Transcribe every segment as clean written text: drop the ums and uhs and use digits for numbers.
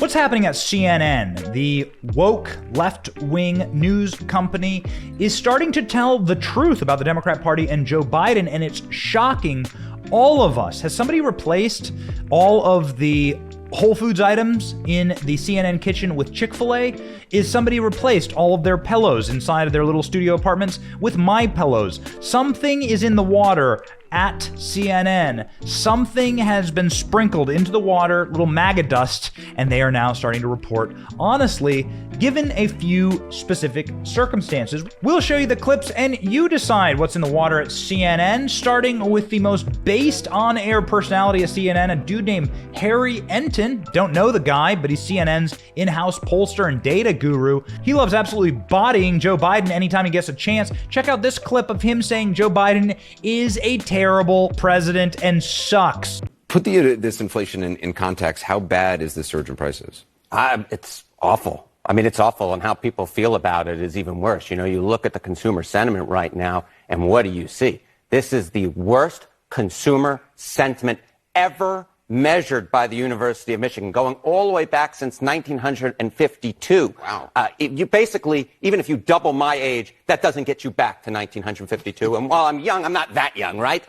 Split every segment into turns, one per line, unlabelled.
What's happening at CNN? The woke left-wing news company is starting to tell the truth about the Democrat Party and Joe Biden, and it's shocking all of us. Has somebody replaced all of the Whole Foods items in the CNN kitchen with Chick-fil-A? Is somebody replaced all of their pillows inside of their little studio apartments with My Pillows? Something is in the water at CNN. Something has been sprinkled into the water, little MAGA dust, and they are now starting to report honestly, given a few specific circumstances. We'll show you the clips and you decide what's in the water at CNN, starting with the most based on-air personality of CNN, a dude named Harry Enton. Don't know the guy, but he's CNN's in-house pollster and data guru. He loves absolutely bodying Joe Biden anytime he gets a chance. Check out this clip of him saying Joe Biden is a terrible president and sucks.
Put this inflation in context. How bad is the surge in prices?
It's awful. I mean, it's awful, and how people feel about it is even worse. You know, you look at the consumer sentiment right now, and what do you see? This is the worst consumer sentiment ever measured by the University of Michigan, going all the way back since 1952.
Wow.
You basically, even if you double my age, that doesn't get you back to 1952. And while I'm young, I'm not that young, right?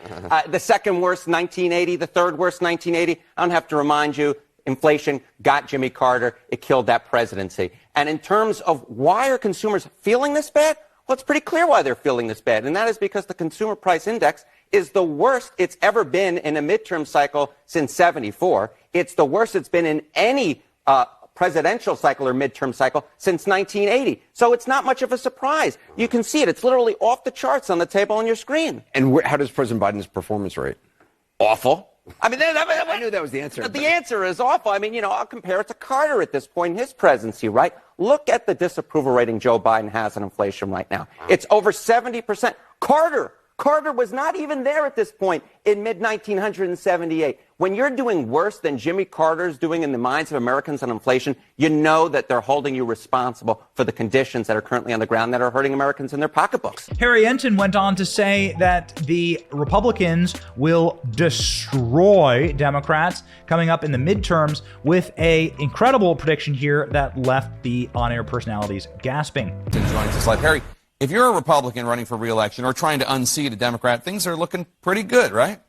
The second worst, 1980. The third worst, 1980. I don't have to remind you, inflation got Jimmy Carter. It killed that presidency. And in terms of why are consumers feeling this bad? Well, it's pretty clear why they're feeling this bad, and that is because the consumer price index is the worst it's ever been in a midterm cycle since '74. It's the worst it's been in any presidential cycle or midterm cycle since 1980. So it's not much of a surprise. You can see it. It's literally off the charts on the table on your screen.
And how does President Biden's performance rate?
Awful. I mean,
I knew that was the answer.
The answer is awful. I mean, you know, I'll compare it to Carter at this point in his presidency, right? Look at the disapproval rating Joe Biden has on inflation right now. It's over 70%. Carter was not even there at this point in mid-1978. When you're doing worse than Jimmy Carter's doing in the minds of Americans on inflation, you know that they're holding you responsible for the conditions that are currently on the ground that are hurting Americans in their pocketbooks.
Harry Enton went on to say that the Republicans will destroy Democrats coming up in the midterms, with an incredible prediction here that left the on-air personalities gasping.
Joins us live. Harry, if you're a Republican running for re-election or trying to unseat a Democrat, things are looking pretty good, right?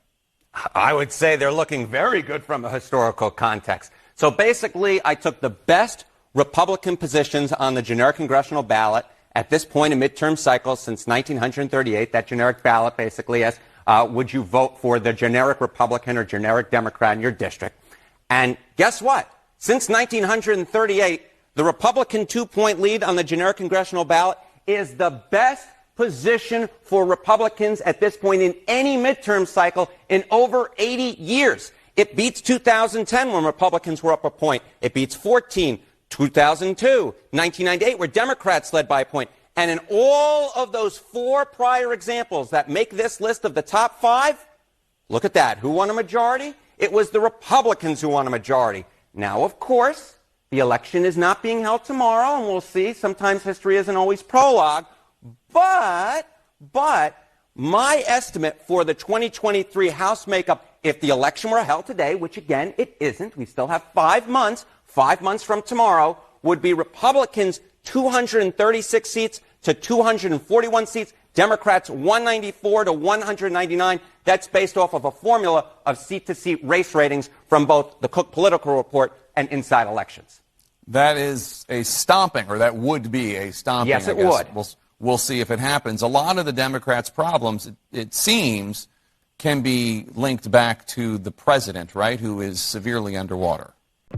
I would say they're looking very good from a historical context. So basically, I took the best Republican positions on the generic congressional ballot at this point in midterm cycles since 1938. That generic ballot basically asks, would you vote for the generic Republican or generic Democrat in your district? And guess what? Since 1938, the Republican 2-point lead on the generic congressional ballot is the best position for Republicans at this point in any midterm cycle in over 80 years. It beats 2010 when Republicans were up a point. It beats 2014, 2002, 1998 where Democrats led by a point. And in all of those four prior examples that make this list of the top 5, look at that. Who won a majority? It was the Republicans who won a majority. Now, of course, the election is not being held tomorrow, and we'll see. Sometimes history isn't always prologue. But my estimate for the 2023 House makeup, if the election were held today, which again it isn't, we still have 5 months from tomorrow, would be Republicans 236 seats to 241 seats, Democrats 194 to 199. That's based off of a formula of seat-to-seat race ratings from both the Cook Political Report and Inside Elections.
That is a stomping, or that would be a stomping.
Yes, it
I guess.
would.
We'll see if it happens. A lot of the Democrats' problems, it seems, can be linked back to the president, right, who is severely underwater.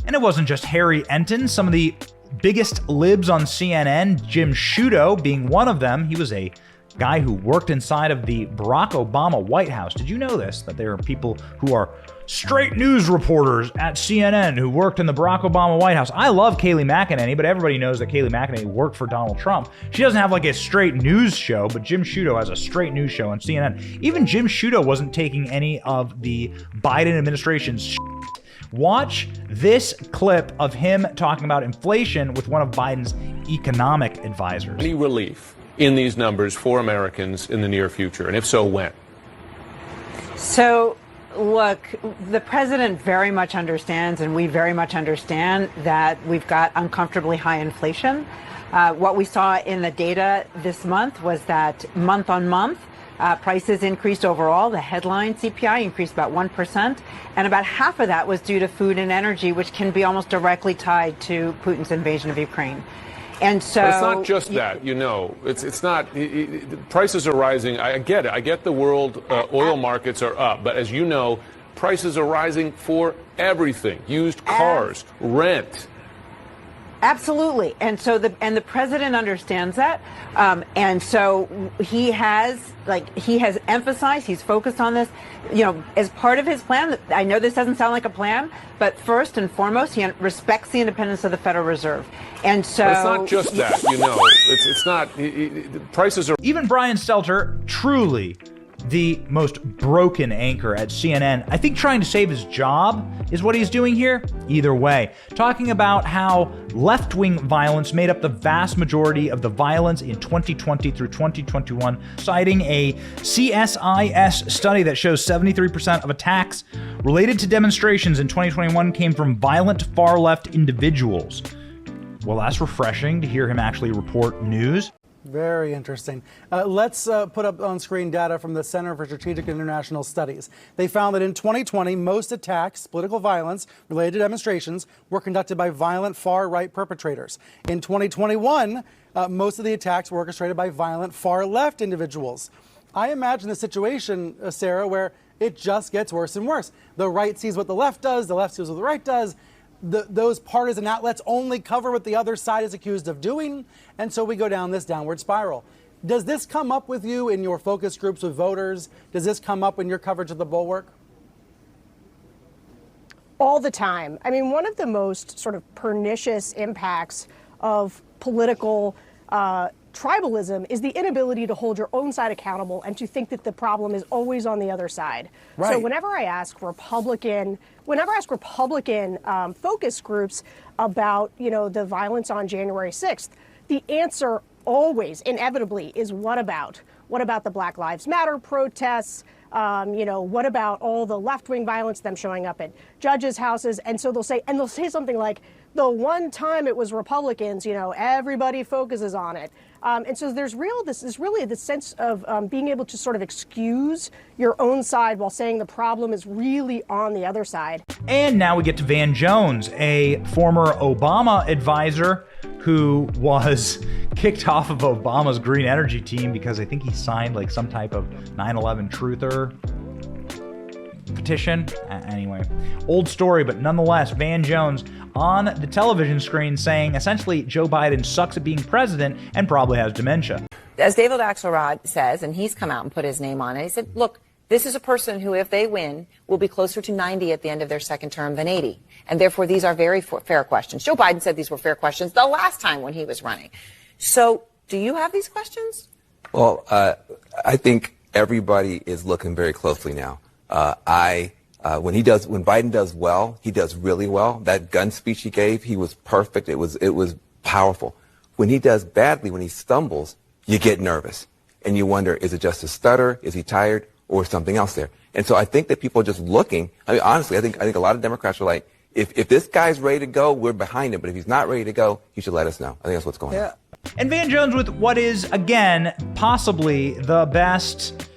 And it wasn't just Harry Enton. Some of the biggest libs on CNN, Jim Sciutto being one of them. He was a guy who worked inside of the Barack Obama White House. Did you know this? That there are people who are straight news reporters at CNN who worked in the Barack Obama White House. I love Kayleigh McEnany, but everybody knows that Kayleigh McEnany worked for Donald Trump. She doesn't have like a straight news show, but Jim Sciutto has a straight news show on CNN. Even Jim Sciutto wasn't taking any of the Biden administration's shit. Watch this clip of him talking about inflation with one of Biden's economic advisors.
Any relief in these numbers for Americans in the near future? And if so, when?
So
Look, the president very much understands, and we very much understand, that we've got uncomfortably high inflation. What we saw in the data this month was that month on month, prices increased overall. The headline CPI increased about 1%, and about half of that was due to food and energy, which can be almost directly tied to Putin's invasion of Ukraine. And so,
but it's not just that, it's not, prices are rising. I get it. I get the world oil markets are up, but as you know, prices are rising for everything. Used cars, rent.
Absolutely. And so the president understands that. And so he has emphasized, he's focused on this, as part of his plan. I know this doesn't sound like a plan, but first and foremost, he respects the independence of the Federal Reserve. And so,
but it's not just that, it's not, prices are.
Even Brian Stelter, truly the most broken anchor at CNN, I think trying to save his job is what he's doing here. Either way, talking about how left-wing violence made up the vast majority of the violence in 2020 through 2021, citing a CSIS study that shows 73% of attacks related to demonstrations in 2021 came from violent far-left individuals. Well, that's refreshing to hear him actually report news.
Very interesting. Let's put up on screen data from the Center for Strategic International Studies. They found that in 2020, most attacks, political violence related to demonstrations, were conducted by violent far-right perpetrators. In 2021, most of the attacks were orchestrated by violent far-left individuals. I imagine the situation, Sarah, where it just gets worse and worse. The right sees what the left does, the left sees what the right does. Those partisan outlets only cover what the other side is accused of doing, and so we go down this downward spiral. Does this come up with you in your focus groups with voters? Does this come up in your coverage of the Bulwark?
All the time. I mean, one of the most sort of pernicious impacts of political tribalism is the inability to hold your own side accountable and to think that the problem is always on the other side. Right. So whenever I ask Republican focus groups about, the violence on January 6th, the answer always, inevitably, is what about? What about the Black Lives Matter protests? What about all the left-wing violence, them showing up at judges' houses? And so they'll say something like, the one time it was Republicans, everybody focuses on it. And so there's really the sense of being able to sort of excuse your own side while saying the problem is really on the other side.
And now we get to Van Jones, a former Obama advisor who was kicked off of Obama's green energy team because I think he signed like some type of 9/11 truther petition. Anyway, old story, but nonetheless, Van Jones on the television screen saying essentially Joe Biden sucks at being president and probably has dementia.
As David Axelrod says, and he's come out and put his name on it, he said, look, this is a person who, if they win, will be closer to 90 at the end of their second term than 80. And therefore, these are very fair questions. Joe Biden said these were fair questions the last time when he was running. So do you have these questions?
Well, I think everybody is looking very closely now. When Biden does well, he does really well. That gun speech he gave, he was perfect. It was powerful. When he does badly, when he stumbles, you get nervous and you wonder, is it just a stutter? Is he tired? Or something else there? And so I think that people are just looking. I mean, honestly, I think a lot of Democrats are like, if this guy's ready to go, we're behind him. But if he's not ready to go, he should let us know. I think that's what's going on.
And Van Jones with what is, again, possibly the best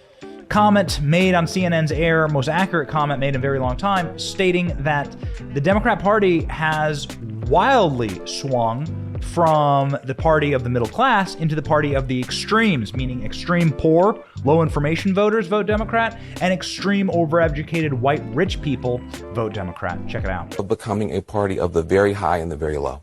comment made on CNN's air, most accurate comment made in a very long time, stating that the Democrat Party has wildly swung from the party of the middle class into the party of the extremes, meaning extreme poor, low information voters vote Democrat, and extreme overeducated white rich people vote Democrat. Check it out.
Becoming a party of the very high and the very low.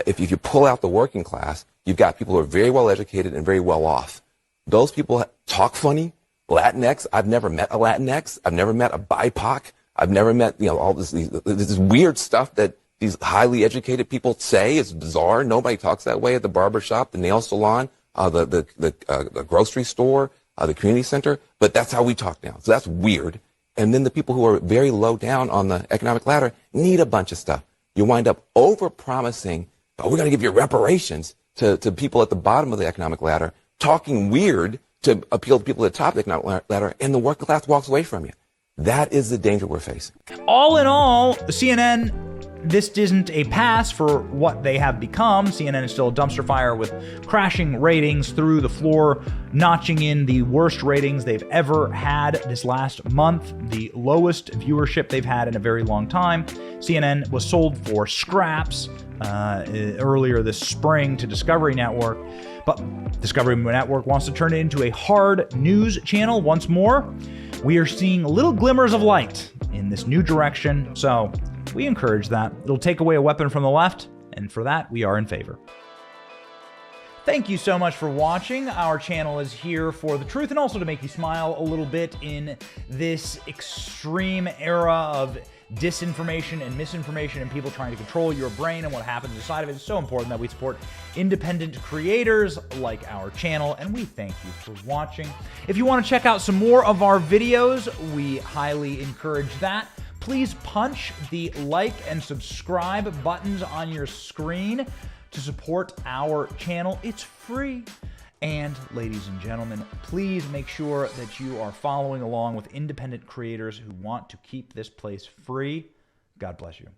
If you pull out the working class, you've got people who are very well educated and very well off. Those people talk funny. Latinx, I've never met a Latinx. I've never met a BIPOC. I've never met, all this weird stuff that these highly educated people say is bizarre. Nobody talks that way at the barber shop, the nail salon, the grocery store, the community center. But that's how we talk now. So that's weird. And then the people who are very low down on the economic ladder need a bunch of stuff. You wind up over-promising, we're going to give you reparations to people at the bottom of the economic ladder, talking weird to appeal to people at the top of the economic ladder, and the working class walks away from you. That is the danger we're facing.
All in all, CNN, this isn't a pass for what they have become. CNN is still a dumpster fire with crashing ratings through the floor, notching in the worst ratings they've ever had this last month, the lowest viewership they've had in a very long time. CNN was sold for scraps earlier this spring to Discovery Network, but Discovery Network wants to turn it into a hard news channel once more. We are seeing little glimmers of light in this new direction, so we encourage that. It'll take away a weapon from the left, and for that, we are in favor. Thank you so much for watching. Our channel is here for the truth and also to make you smile a little bit in this extreme era of disinformation and misinformation and people trying to control your brain and what happens inside of it. It's so important that we support independent creators like our channel, and we thank you for watching. If you want to check out some more of our videos, we highly encourage that. Please punch the like and subscribe buttons on your screen to support our channel. It's free. And ladies and gentlemen, please make sure that you are following along with independent creators who want to keep this place free. God bless you.